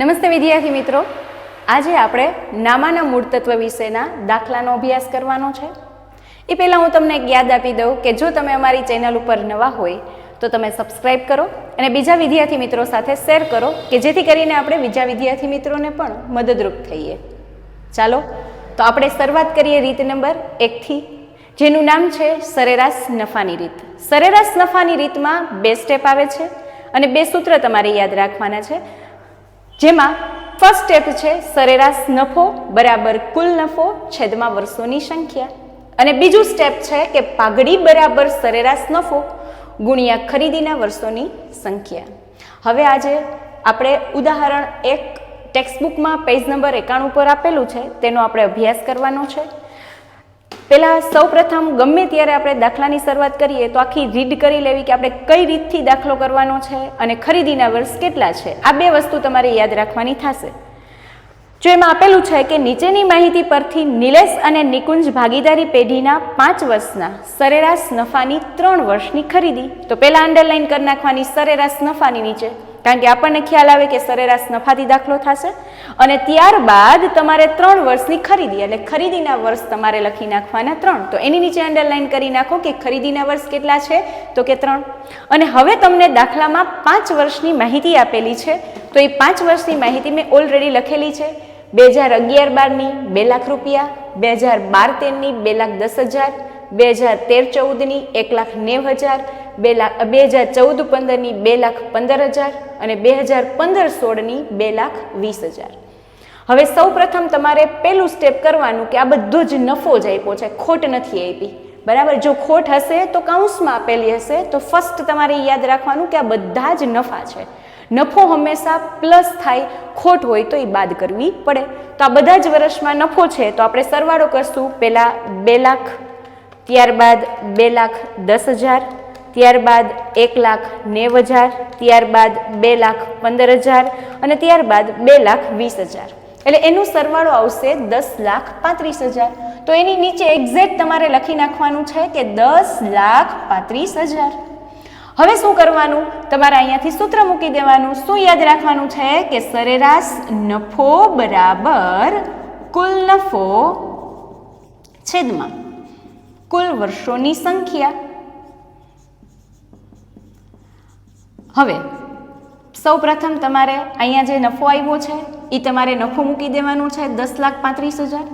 નમસ્તે વિદ્યાર્થી મિત્રો, આજે આપણે નામાના મૂળ તત્વ વિશેના દાખલાનો અભ્યાસ કરવાનો છે. એ પહેલાં હું તમને એક યાદ આપી દઉં કે જો તમે અમારી ચેનલ ઉપર નવા હોય તો તમે સબસ્ક્રાઈબ કરો અને બીજા વિદ્યાર્થી મિત્રો સાથે શેર કરો કે જેથી કરીને આપણે બીજા વિદ્યાર્થી મિત્રોને પણ મદદરૂપ થઈએ. ચાલો તો આપણે શરૂઆત કરીએ રીત નંબર 1થી, જેનું નામ છે સરેરાશ નફાની રીત. સરેરાશ નફાની રીતમાં 2 સ્ટેપ આવે છે અને 2 સૂત્ર તમારે યાદ રાખવાના છે, જેમાં ફર્સ્ટ સ્ટેપ છે સરેરાશ નફો બરાબર કુલ નફો છેદમાં વર્ષોની સંખ્યા, અને બીજું સ્ટેપ છે કે પાઘડી બરાબર સરેરાશ નફો ગુણ્યા ખરીદીના વર્ષોની સંખ્યા. હવે આજે આપણે ઉદાહરણ 1 ટેક્સ્ટબુકમાં પેજ નંબર 91 પર આપેલું છે તેનો આપણે અભ્યાસ કરવાનો છે. પહેલાં સૌપ્રથમ ગમે ત્યારે આપણે દાખલાની શરૂઆત કરીએ તો આખી રીડ કરી લેવી કે આપણે કઈ રીતથી દાખલો કરવાનો છે અને ખરીદીના વર્ષ કેટલા છે. આ 2 વસ્તુ તમારે યાદ રાખવાની થશે. જો એમાં આપેલું છે કે નીચેની માહિતી પરથી નિલેશ અને નિકુંજ ભાગીદારી પેઢીના 5 વર્ષના સરેરાશ નફાની 3 વર્ષની ખરીદી, તો પહેલાં અંડરલાઈન કરી નાખવાની સરેરાશ નફાની નીચે, કારણ કે આપણને ખ્યાલ આવે કે સરેરાશ નફાથી દાખલો થશે, અને ત્યારબાદ તમારે 3 વર્ષની ખરીદી એટલે ખરીદીના વર્ષ તમારે લખી નાખવાના 3, તો એની નીચે અંડરલાઈન કરી નાખો કે ખરીદીના વર્ષ કેટલા છે તો કે 3. અને હવે તમને દાખલામાં 5 વર્ષની માહિતી આપેલી છે, તો એ 5 વર્ષની માહિતી મેં ઓલરેડી લખેલી છે. 2011-12ની 2 લાખ રૂપિયા, 2012-13ની 2,10,000, 2013-14ની 1,90,000, 2014-15ની 2,15,000 અને 2015-16ની 2,20,000. હવે સૌ પ્રથમ તમારે પહેલું સ્ટેપ કરવાનું કે આ બધો જ નફો જ આપ્યો છે, ખોટ નથી આપી. બરાબર, જો ખોટ હશે તો કૌંસમાં આપેલી હશે, તો ફર્સ્ટ તમારે યાદ રાખવાનું કે આ બધા જ નફા છે. નફો હંમેશા પ્લસ થાય, ખોટ હોય તો એ બાદ કરવી પડે. તો આ બધા જ વર્ષમાં નફો છે તો આપણે સરવાળો કરશું. પહેલાં 2 લાખ, ત્યારબાદ 2,10,000, ત્યારબાદ 1,90,000, ત્યારબાદ 2,15,000 અને ત્યારબાદ 2,20,000. એટલે એનું સરવાળો આવશે 10,35,000. તો એની નીચે એક્ઝેક્ટ તમારે લખી નાખવાનું છે કે 10,35,000. હવે શું કરવાનું, તમારે અહીંયાથી સૂત્ર મૂકી દેવાનું. શું યાદ રાખવાનું છે કે સરેરાશ નફો બરાબર કુલ નફો છેદમાં કુલ વર્ષોની સંખ્યા. હવે સૌ પ્રથમ તમારે અહીંયા જે નફો આવ્યો છે એ તમારે નફો મૂકી દેવાનો છે 10,35,000.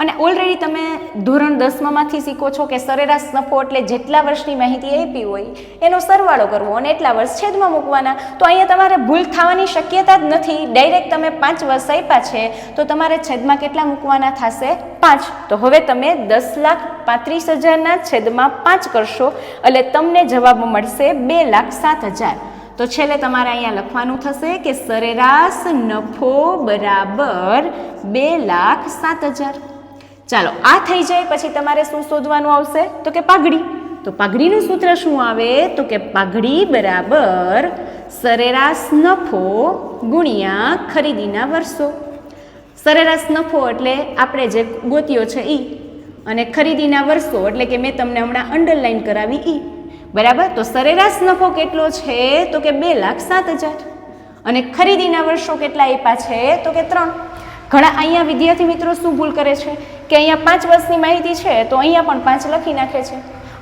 અને ઓલરેડી તમે ધોરણ 10માંથી શીખો છો કે સરેરાશ નફો એટલે જેટલા વર્ષની માહિતી આપી હોય એનો સરવાળો કરવો અને એટલા વર્ષ છેદમાં મૂકવાના. તો અહીંયા તમારે ભૂલ થવાની શક્યતા જ નથી. ડાયરેક્ટ તમે 5 વર્ષ આપ્યા છે તો તમારે છેદમાં કેટલા મૂકવાના થશે? 5. તો હવે તમે 10,35,000ના છેદમાં 5 કરશો એટલે તમને જવાબ મળશે 2,07,000. તો છેલ્લે તમારે અહીંયા લખવાનું થશે કે સરેરાશ નફો બરાબર 2,07,000. ચાલો આ થઈ જાય પછી તમારે શું શોધવાનું આવશે તો કે પાઘડી. તો પાઘડીનું સૂત્ર શું આવે તો કે પાઘડી બરાબર સરેરાશ નફો ગુણ્યા ખરીદીના વર્ષો. સરેરાશ નફો એટલે આપણે જે ગોત્યો છે ઈ, અને ખરીદીના વર્ષો એટલે કે મેં તમને હમણાં અંડરલાઈન કરાવી ઈ. બરાબર, તો સરેરાશ નફો કેટલો છે તો કે 2,07,000 અને ખરીદીના વર્ષો કેટલા આપ્યા છે તો કે 3. ઘણા અહીંયા વિદ્યાર્થી મિત્રો શું ભૂલ કરે છે કે અહીંયા 5 વર્ષની માહિતી છે તો અહીંયા પણ 5 લખી નાખે છે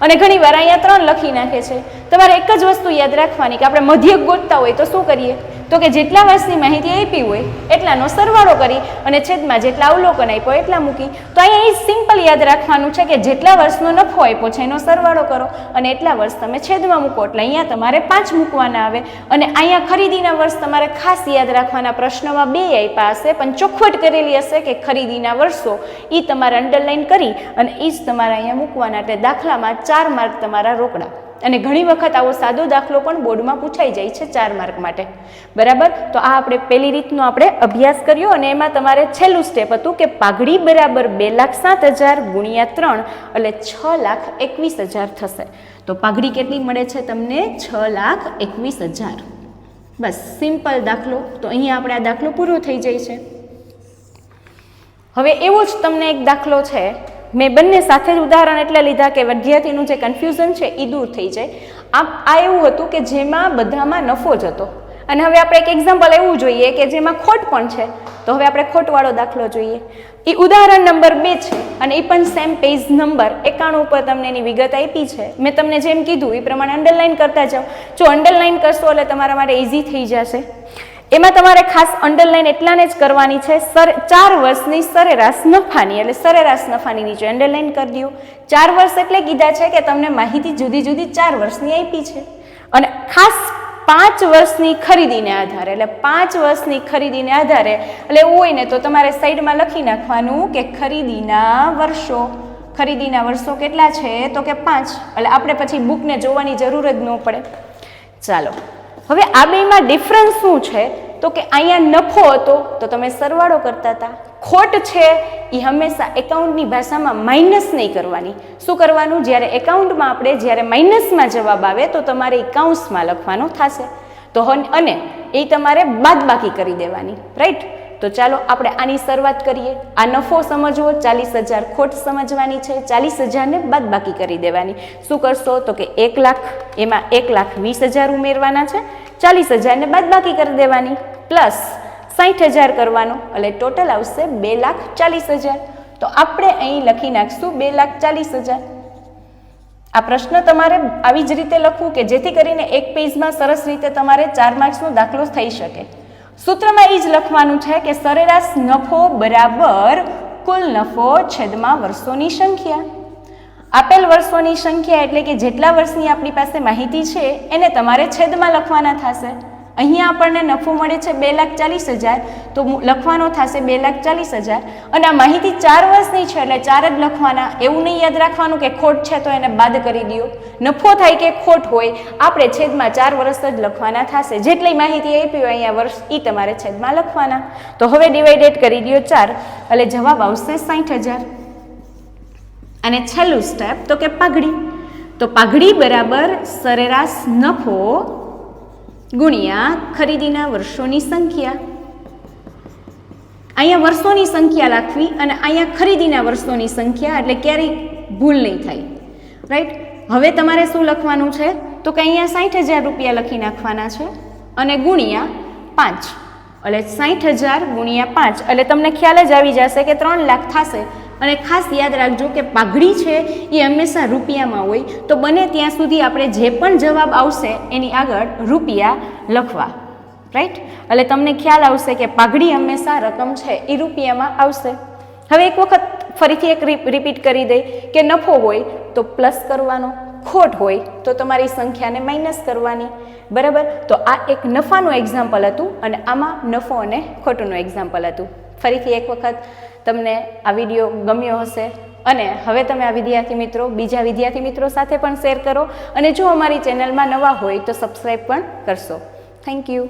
અને ઘણી વાર અહીંયા 3 લખી નાખે છે. તમારે એક જ વસ્તુ યાદ રાખવાની કે આપણે મધ્યક ગોતતા હોય તો શું કરીએ તો કે જેટલા વર્ષની માહિતી આપી હોય એટલાનો સરવાળો કરી અને છેદમાં જેટલા અવલોકન આપ્યો એટલા મૂકી. તો અહીંયા એ સિમ્પલ યાદ રાખવાનું છે કે જેટલા વર્ષનો નફો આપ્યો છે એનો સરવાળો કરો અને એટલા વર્ષ તમે છેદમાં મૂકો, એટલે અહીંયા તમારે 5 મૂકવાના આવે. અને અહીંયા ખરીદીના વર્ષ તમારે ખાસ યાદ રાખવાના. પ્રશ્નમાં 2 આપ્યા હશે પણ ચોખવટ કરેલી હશે કે ખરીદીના વર્ષો, એ તમારે અંડરલાઈન કરી અને એ જ તમારે અહીંયા મૂકવાના. એટલે દાખલામાં 4 માર્ક તમારા રોકડા. અને ઘણી વખત આવો સાદો દાખલો પણ બોર્ડમાં પૂછાઈ જાય છે 4 માર્ક માટે. બરાબર, તો આ આપણે પહેલી રીતનો આપણે અભ્યાસ કર્યો અને એમાં તમારે છેલ્લું સ્ટેપ હતું કે પાઘડી બરાબર 2,07,000 ગુણ્યા 3 એટલે 6,21,000 થશે. તો પાઘડી કેટલી મળે છે તમને? 6,21,000. બસ સિમ્પલ દાખલો. તો અહીંયા આપણે આ દાખલો પૂરો થઈ જાય છે. હવે એવો જ તમને એક દાખલો છે, મેં બંને સાથે જ ઉદાહરણ એટલે લીધા કે વિદ્યાર્થીનું જે કન્ફ્યુઝન છે એ દૂર થઈ જાય. આ એવું હતું કે જેમાં બધામાં નફો જ હતો અને હવે આપણે એક એક્ઝામ્પલ એવું જોઈએ કે જેમાં ખોટ પણ છે, તો હવે આપણે ખોટવાળો દાખલો જોઈએ. એ ઉદાહરણ નંબર 2 છે અને એ પણ સેમ પેજ નંબર 91 ઉપર તમને એની વિગત આપી છે. મેં તમને જેમ કીધું એ પ્રમાણે અંડરલાઇન કરતા જાઓ. જો અંડરલાઇન કરશો એટલે તમારા માટે ઇઝી થઈ જશે. એમાં તમારે ખાસ અંડરલાઇન એટલાને જ કરવાની છે 4 વર્ષની સરેરાશ નફાની, એટલે સરેરાશ નફાની નીચે અંડરલાઇન કરી દો. 4 વર્ષ એટલે કીધા છે કે તમને માહિતી જુદી જુદી 4 વર્ષની આપી છે અને ખાસ 5 વર્ષની ખરીદીને આધારે, એટલે 5 વર્ષની ખરીદીને આધારે એટલે એવું હોય ને તો તમારે સાઈડમાં લખી નાખવાનું કે ખરીદીના વર્ષો. ખરીદીના વર્ષો કેટલા છે તો કે 5, એટલે આપણે પછી બુકને જોવાની જરૂર જ ન પડે. ચાલો હવે આ બેમાં ડિફરન્સ શું છે તો કે અહીંયા નફો હતો તો તમે સરવાળો કરતા હતા, ખોટ છે એ હંમેશા એકાઉન્ટની ભાષામાં માઇનસ નહીં કરવાની. શું કરવાનું? જ્યારે એકાઉન્ટમાં આપણે જ્યારે માઇનસમાં જવાબ આવે તો તમારે કૌંસમાં લખવાનો થશે, તો અને એ તમારે બાદબાકી કરી દેવાની, રાઈટ? તો ચાલો આપણે આની શરૂઆત કરીએ. આ નફો સમજવો, 40,000 ખોટ સમજવાની છે. 40,000 ને બાદબાકી કરી દેવાની. શું કરશો તો કે 1 લાખ, એમાં 1,20,000 ઉમેરવાના છે, 40,000 ને બાદબાકી કરી દેવાની, પ્લસ 60,000 કરવાનો, એટલે ટોટલ આવશે 2,40,000. તો આપણે અહીં લખી નાખશું 2,40,000. આ પ્રશ્ન તમારે આવી જ રીતે લખવું કે જેથી કરીને એક પેજમાં સરસ રીતે તમારે 4 માર્ક્સનો દાખલો થઈ શકે. સૂત્રમાં એ જ લખવાનું છે કે સરેરાશ નફો બરાબર કુલ નફો છેદમાં વર્ષોની સંખ્યા. આપેલ વર્ષોની સંખ્યા એટલે કે જેટલા વર્ષની આપણી પાસે માહિતી છે એને તમારે છેદમાં લખવાના થશે. અહીંયા આપણને નફો મળે છે 2,40,000, તો લખવાનો થશે 2,40,000 અને આ માહિતી 4 વર્ષની છે એટલે 4 જ લખવાના. એવું નહીં યાદ રાખવાનું કે ખોટ છે તો એને બાદ કરી દો. નફો થાય કે ખોટ હોય આપણે છેદમાં 4 વર્ષ જ લખવાના થશે. જેટલી માહિતી આપી હોય અહીંયા વર્ષ એ તમારે છેદમાં લખવાના. તો હવે ડિવાઇડેડ કરી દો 4 એટલે જવાબ આવશે 60,000. અને છેલ્લું સ્ટેપ તો કે પાઘડી. તો પાઘડી બરાબર સરેરાશ નફો ગુણ્યા ખરીદીના વર્ષોની સંખ્યા. અહીંયા વર્ષોની સંખ્યા લખવી અને અહીંયા ખરીદીના વર્ષોની સંખ્યા, એટલે ક્યારેય ભૂલ નહીં થાય, રાઈટ? હવે તમારે શું લખવાનું છે તો કે અહીંયા 60,000 રૂપિયા લખી નાખવાના છે અને ગુણ્યા 5, એટલે 60,000 ગુણ્યા 5 એટલે તમને ખ્યાલ જ આવી જશે કે 3 લાખ થશે. અને ખાસ યાદ રાખજો કે પાઘડી છે એ હંમેશા રૂપિયામાં હોય, તો બને ત્યાં સુધી આપણે જે પણ જવાબ આવશે એની આગળ રૂપિયા લખવા, રાઈટ? એટલે તમને ખ્યાલ આવશે કે પાઘડી હંમેશા રકમ છે એ રૂપિયામાં આવશે. હવે એક વખત ફરીથી એક રિપીટ કરી દઈ કે નફો હોય તો પ્લસ કરવાનો, ખોટ હોય તો તમારી સંખ્યાને માઇનસ કરવાની, બરાબર? તો આ એક નફાનું એક્ઝામ્પલ હતું અને આમાં નફો અને ખોટુંનું એક્ઝામ્પલ હતું. ફરીથી એક વખત તમને આ વિડીયો ગમ્યો હશે અને હવે તમે આ વિદ્યાર્થી મિત્રો બીજા વિદ્યાર્થી મિત્રો સાથે પણ શેર કરો અને જો અમારી ચેનલમાં નવા હોય તો સબસ્ક્રાઈબ પણ કરશો. Thank you.